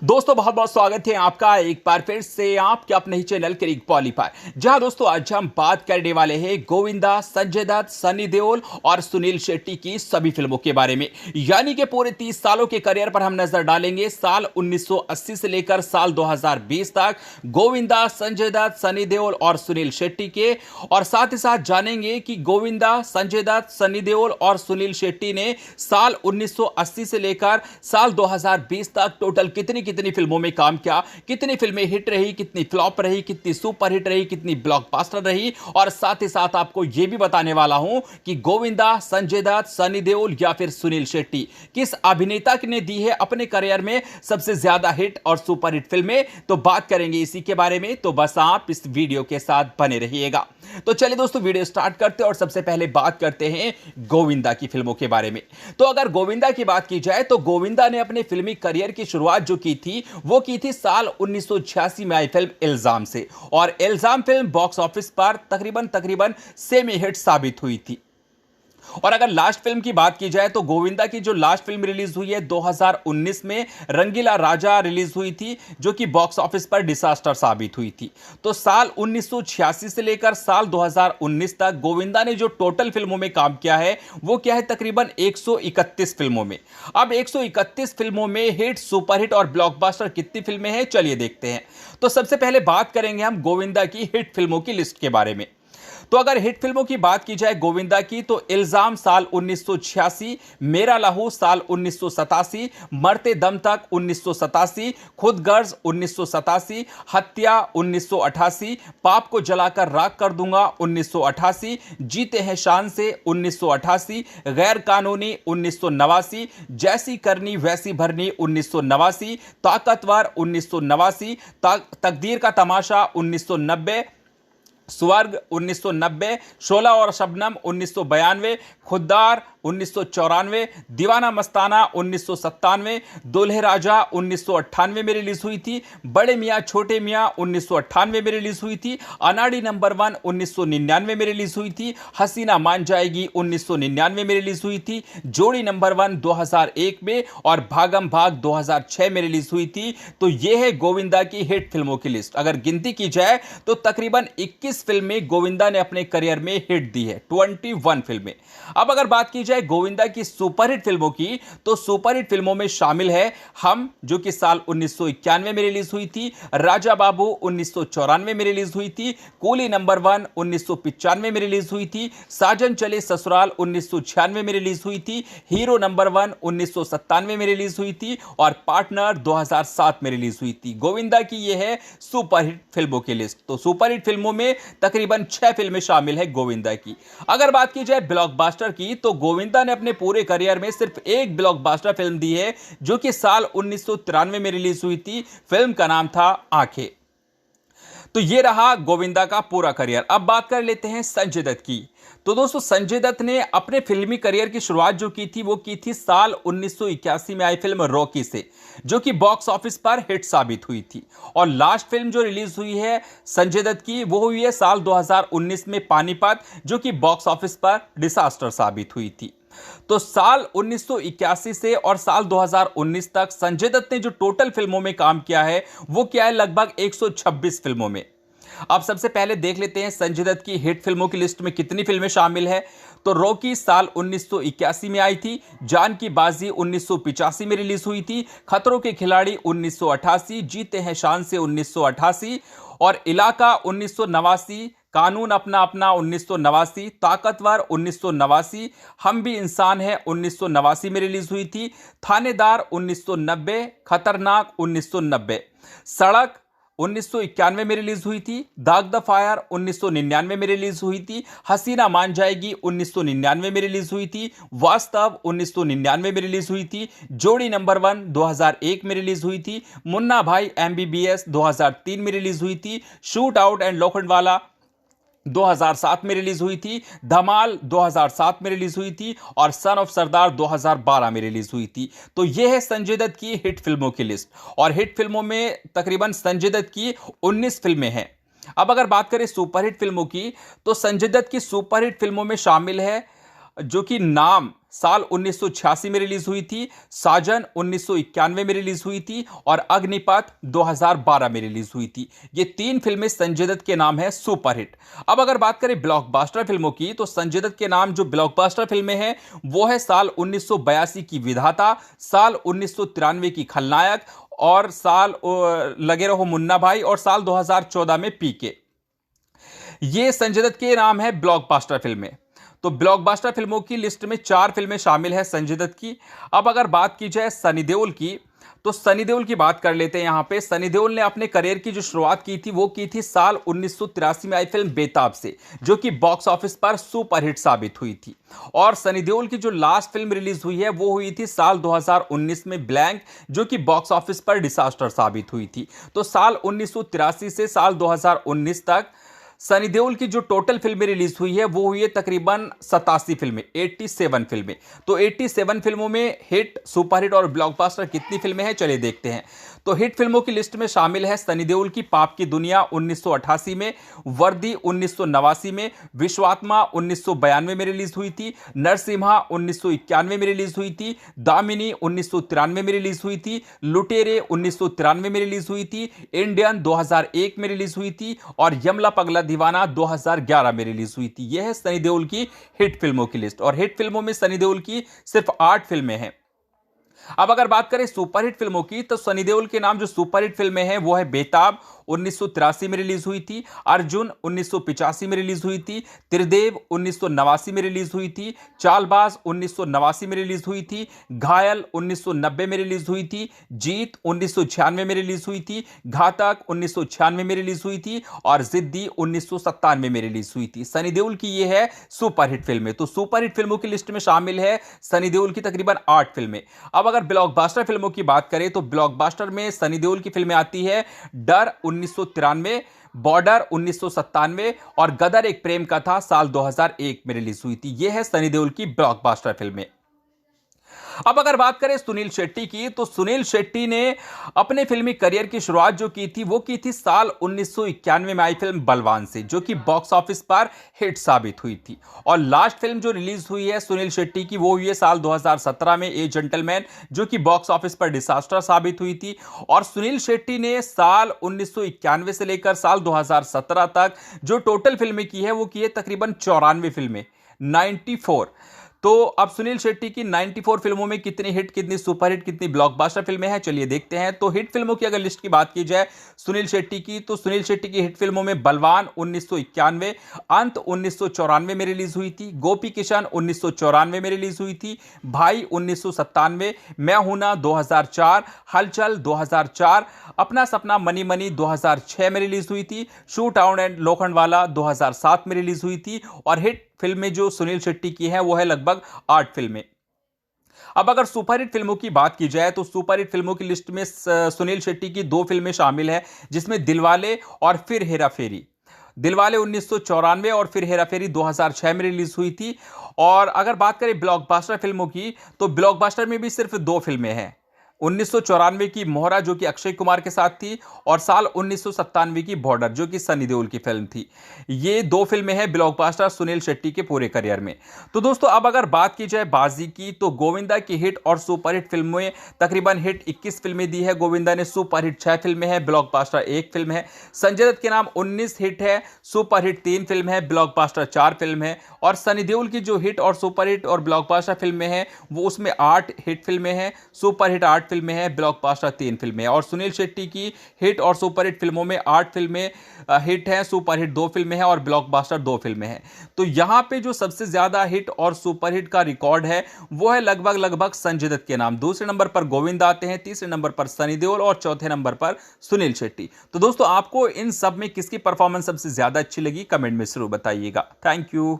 दोस्तों बहुत बहुत स्वागत है आपका एक बार फिर से आपके अपने ही चैनल क्रिक पॉलीफायर। जहां दोस्तों आज हम बात करने वाले हैं गोविंदा, संजय दत्त, सनी देओल और सुनील शेट्टी की सभी फिल्मों के बारे में। यानी कि पूरे 30 सालों के करियर पर हम नजर डालेंगे, साल 1980 से लेकर साल 2020 तक गोविंदा, संजय दत्त, सनी देओल और सुनील शेट्टी के। और साथ ही साथ जानेंगे कि गोविंदा, संजय दत्त, सनी देओल और सुनील शेट्टी ने साल 1980 से लेकर साल 2020 तक टोटल कितनी फिल्मों में काम किया, कितनी फिल्में हिट रही, कितनी फ्लॉप रही, कितनी सुपर हिट रही, कितनी ब्लॉकबस्टर रही। और साथ ही साथ आपको यह भी बताने वाला हूं कि गोविंदा, संजय दत्त, सनी देओल या फिर सुनील शेट्टी किस अभिनेता ने दी है अपने करियर में सबसे ज्यादा हिट और सुपर हिट फिल्में। तो बात करेंगे इसी के बारे में, तो बस आप इस वीडियो के साथ बने रहिएगा। तो चलिए दोस्तों वीडियो स्टार्ट करते हैं और सबसे पहले बात करते हैं गोविंदा की फिल्मों के बारे में। तो अगर गोविंदा की बात की जाए तो गोविंदा ने अपने फिल्मी करियर की शुरुआत जो की थी वो की थी साल 1986 में आई फिल्म इल्जाम से। और इल्जाम फिल्म बॉक्स ऑफिस पर तकरीबन सेमी हिट साबित हुई थी। और अगर लास्ट फिल्म की बात की जाए तो गोविंदा की जो लास्ट फिल्म रिलीज हुई है 2019 में रंगीला राजा रिलीज हुई थी, जो कि बॉक्स ऑफिस पर डिजास्टर साबित हुई थी। तो साल 1986 से लेकर साल 2019 तक गोविंदा ने जो टोटल फिल्मों में काम किया है वो क्या है, तकरीबन 131 फिल्मों में। अब 131 फिल्मों में हिट, सुपरहिट और ब्लॉकबस्टर कितनी फिल्में हैं, चलिए देखते हैं। तो सबसे पहले बात करेंगे हम गोविंदा की हिट फिल्मों की लिस्ट के बारे में। तो अगर हिट फिल्मों की बात की जाए गोविंदा की तो इल्जाम साल 1986, मेरा लहू साल 1987, मरते दम तक 1987, खुद गर्ज 1987, हत्या 1988, पाप को जलाकर राख कर दूंगा 1988, जीते हैं शान से 1988, गैर कानूनी 1989, जैसी करनी वैसी भरनी 1989, ताकतवर 1989, तकदीर का तमाशा 1990, स्वर्ग 1990, शोला और शबनम 1992, खुद्दार 1994, दीवाना मस्ताना 1997, दूल्हे राजा 1998 में रिलीज हुई थी, बड़े मियाँ छोटे मियाँ 1998 में रिलीज हुई थी, अनाड़ी नंबर 1 1999 में रिलीज हुई थी, हसीना मान जाएगी 1999 में रिलीज हुई थी, जोड़ी नंबर 1 2001 में और भागम भाग 2006 में रिलीज हुई थी। तो यह है गोविंदा की हिट फिल्मों की लिस्ट। अगर गिनती की जाए तो तकरीबन 21 फिल्में गोविंदा ने अपने करियर में हिट दी है, 21 फिल्में। अब अगर बात की जाए गोविंदा की सुपरहिट फिल्मों की तो सुपरहिट फिल्मों में शामिल है हम, जो कि साल 1991 में रिलीज हुई थी, राजा बाबू 1994 में रिलीज हुई थी, कूली नंबर 1 1995 में रिलीज हुई थी, साजन चले ससुराल 1996 में रिलीज हुई थी, हीरो नंबर 1 1997 में रिलीज हुई थी और पार्टनर 2007 में रिलीज हुई थी। गोविंदा की यह है सुपरहिट फिल्मों की लिस्ट। तो सुपरहिट फिल्मों में तकरीबन 6 फिल्में शामिल है गोविंदा की। अगर बात की जाए ब्लॉकबस्टर की तो गोविंदा ने अपने पूरे करियर में सिर्फ एक ब्लॉकबस्टर फिल्म दी है, जो कि साल 1993 में रिलीज हुई थी। फिल्म का नाम था आंखें। तो यह रहा गोविंदा का पूरा करियर। अब बात कर लेते हैं संजय दत्त की। तो दोस्तों संजय दत्त ने अपने फिल्मी करियर की शुरुआत जो की थी वो की थी साल 1981 में आई फिल्म रॉकी से, जो कि बॉक्स ऑफिस पर हिट साबित हुई थी। और लास्ट फिल्म जो रिलीज हुई है संजय दत्त की वो हुई है साल 2019 में पानीपत, जो कि बॉक्स ऑफिस पर डिजास्टर साबित हुई थी। तो साल 1981 से और साल 2019 तक संजय दत्त ने जो टोटल फिल्मों में काम किया है वो क्या है, लगभग 126 फिल्मों में। अब सबसे पहले देख लेते हैं संजय दत्त की हिट फिल्मों की लिस्ट में कितनी फिल्में शामिल है। तो रॉकी साल 1981 में आई थी, जान की बाजी 1985 में रिलीज हुई थी, खतरों के खिलाड़ी 1988, जीते हैं शान से 1988 और इलाका 1989, कानून अपना अपना 1989, ताकतवर 1989, हम भी इंसान हैं 1989 में रिलीज हुई थी, थानेदार 1990, खतरनाक 1990, सड़क 1991 में रिलीज हुई थी, दाग द फायर 1999 में रिलीज हुई थी, हसीना मान जाएगी 1999 में रिलीज हुई थी, वास्तव 1999 में रिलीज हुई थी, जोड़ी नंबर 1 2001 में रिलीज हुई थी, मुन्ना भाई MBBS 2003 में रिलीज हुई थी, शूट आउट एंड लोखंडवाला 2007 में रिलीज हुई थी, धमाल 2007 में रिलीज हुई थी और सन ऑफ सरदार 2012 में रिलीज हुई थी। तो यह है संजय दत्त की हिट फिल्मों की लिस्ट। और हिट फिल्मों में तकरीबन संजय दत्त की 19 फिल्में हैं। अब अगर बात करें सुपरहिट फिल्मों की तो संजय दत्त की सुपरहिट फिल्मों में शामिल है जो कि नाम साल 1986 में रिलीज हुई थी, साजन 1991 में रिलीज हुई थी और अग्निपथ 2012 में रिलीज हुई थी। ये तीन फिल्में संजय दत्त के नाम है सुपरहिट। अब अगर बात करें ब्लॉकबस्टर फिल्मों की, तो संजय दत्त के नाम जो ब्लॉकबस्टर फिल्में हैं वो है साल 1982 की विधाता, साल 1993 की खलनायक और साल लगे रहो मुन्ना भाई और साल 2014 में पीके। ये संजय दत्त के नाम है ब्लॉकबस्टर फिल्में। तो ब्लॉकबस्टर फिल्मों की लिस्ट में 4 फिल्में शामिल है संजय दत्त की। अब अगर बात की जाए सनी देओल की, तो सनी देओल की बात कर लेते हैं यहां पे। सनी देओल ने अपने करियर की जो शुरुआत की थी वो की थी साल 1983 में आई फिल्म बेताब से, जो कि बॉक्स ऑफिस पर सुपरहिट साबित हुई थी। और सनी देओल की जो लास्ट फिल्म रिलीज हुई है वो हुई थी साल 2019 में ब्लैंक, जो कि बॉक्स ऑफिस पर डिसास्टर साबित हुई थी। तो साल 1983 से साल 2019 तक सनी देओल की जो टोटल फिल्में रिलीज हुई है वो हुई है तकरीबन 87 फिल्में, 87 फिल्में। तो 87 फिल्मों में हिट, सुपरहिट और ब्लॉकबस्टर कितनी फिल्में हैं, चलिए देखते हैं। तो हिट फिल्मों की लिस्ट में शामिल है सनी देओल की पाप की दुनिया 1988 में, वर्दी 1989 में, विश्वात्मा 1992 में रिलीज हुई थी, नरसिम्हा 1991 में रिलीज हुई थी, दामिनी 1993 में रिलीज हुई थी, लुटेरे 1993 में रिलीज हुई थी, इंडियन 2001 में रिलीज हुई थी और यमला पगला दीवाना 2011 में रिलीज हुई थी। यह है सनी देओल की हिट फिल्मों की लिस्ट और हिट फिल्मों में सनी देओल की सिर्फ 8 फिल्में हैं। अब अगर बात करें सुपरहिट फिल्मों की, तो सनी देओल के नाम जो सुपरहिट फिल्में हैं वो है बेताब 1983 में रिलीज हुई थी, अर्जुन 1985 में रिलीज हुई थी, त्रिदेव 1989 में रिलीज हुई थी, चालबाज 1989 में रिलीज हुई थी, घायल 1990 में रिलीज हुई थी, जीत 1996 में रिलीज हुई थी, घातक 1996 में रिलीज हुई थी और जिद्दी 1997 में रिलीज हुई थी। सनी देओल की ये है सुपरहिट फिल्में। तो सुपरहिट फिल्मों की लिस्ट में शामिल है सनी देओल की तकरीबन 8 फिल्में। अब अगर ब्लॉकबस्टर फिल्मों की बात करें तो ब्लॉकबस्टर में सनी देओल की फिल्में आती है डर 1993, बॉर्डर 1997 और गदर एक प्रेम कथा साल 2001 में रिलीज हुई थी। यह है सनी देओल की ब्लॉकबस्टर फिल्में। अब अगर बात करें सुनील शेट्टी की, तो सुनील शेट्टी ने अपने फिल्मी करियर की शुरुआत जो की थी वो की थी साल 1991 में आई फिल्म बलवान से, जो कि बॉक्स ऑफिस पर हिट साबित हुई थी। और लास्ट फिल्म जो रिलीज हुई है सुनील शेट्टी की वो हुई है साल 2017 में ए जेंटलमैन, जो कि बॉक्स ऑफिस पर डिसास्टर साबित हुई थी। और सुनील शेट्टी ने साल 1991 से लेकर साल 2017 तक जो टोटल फिल्में की है वो की है तकरीबन 94 फिल्में, 94। तो अब सुनील शेट्टी की 94 फिल्मों में कितनी हिट, कितनी सुपरहिट, कितनी ब्लॉकबस्टर फिल्में हैं, चलिए देखते हैं। तो हिट फिल्मों की अगर लिस्ट की बात की जाए सुनील शेट्टी की, तो सुनील शेट्टी की हिट फिल्मों में बलवान 1991, अंत 1994 में रिलीज हुई थी, गोपी किशन 1994 में रिलीज हुई थी, भाई 1997, मैं हूं ना 2004, हलचल 2004, अपना सपना मनी मनी 2006 में रिलीज हुई थी, शूट आउट एंड लोखंडवाला 2007 में रिलीज हुई थी। और हिट फिल्में जो सुनील शेट्टी की हैं वो है लगभग 8 फिल्में। अब अगर सुपरहिट फिल्मों की बात की जाए तो सुपरहिट फिल्मों की लिस्ट में सुनील शेट्टी की 2 फिल्में शामिल हैं, जिसमें दिलवाले और फिर हेरा फेरी। दिलवाले 1994 और फिर हेरा फेरी 2006 में रिलीज हुई थी। और अगर बात करें ब्लॉकबस्टर फिल्मों की, तो ब्लॉकबस्टर में भी सिर्फ 2 फिल्में हैं, 1994 की मोहरा जो कि अक्षय कुमार के साथ थी और साल 1997 की बॉर्डर जो कि सनी देओल की फिल्म थी। ये 2 फिल्में हैं ब्लॉकबस्टर सुनील शेट्टी के पूरे करियर में। तो दोस्तों अब अगर बात की जाए बाजी की, तो गोविंदा की हिट और सुपरहिट फिल्मों में तकरीबन हिट 21 फिल्में दी है गोविंदा ने, सुपरहिट 6 फिल्में हैं, ब्लॉकबस्टर 1 फिल्म है। संजय दत्त के नाम 19 हिट है, सुपरहिट 3 फिल्म है, ब्लॉकबस्टर 4 फिल्म है। और सनी देओल की जो हिट और सुपरहिट और ब्लॉकबस्टर फिल्में हैं वो उसमें 8 हिट फिल्में हैं, सुपरहिट 8 फिल्में हैं, ब्लॉकबस्टर 3 फिल्में हैं। और सुनील शेट्टी की हिट और सुपरहिट फिल्मों में 8 फिल्में हिट हैं, सुपरहिट 2 फिल्में हैं और ब्लॉकबस्टर 2 फिल्में हैं। तो यहां पे जो सबसे ज्यादा हिट और सुपरहिट का रिकॉर्ड है वो है लगभग संजय दत्त के नाम। दूसरे नंबर पर गोविंद आते हैं, तीसरे नंबर पर सनी देओल और चौथे नंबर पर सुनील शेट्टी। तो दोस्तों आपको इन सब में किसकी परफॉर्मेंस सबसे ज्यादा अच्छी लगी, कमेंट में जरूर बताइएगा। Thank you.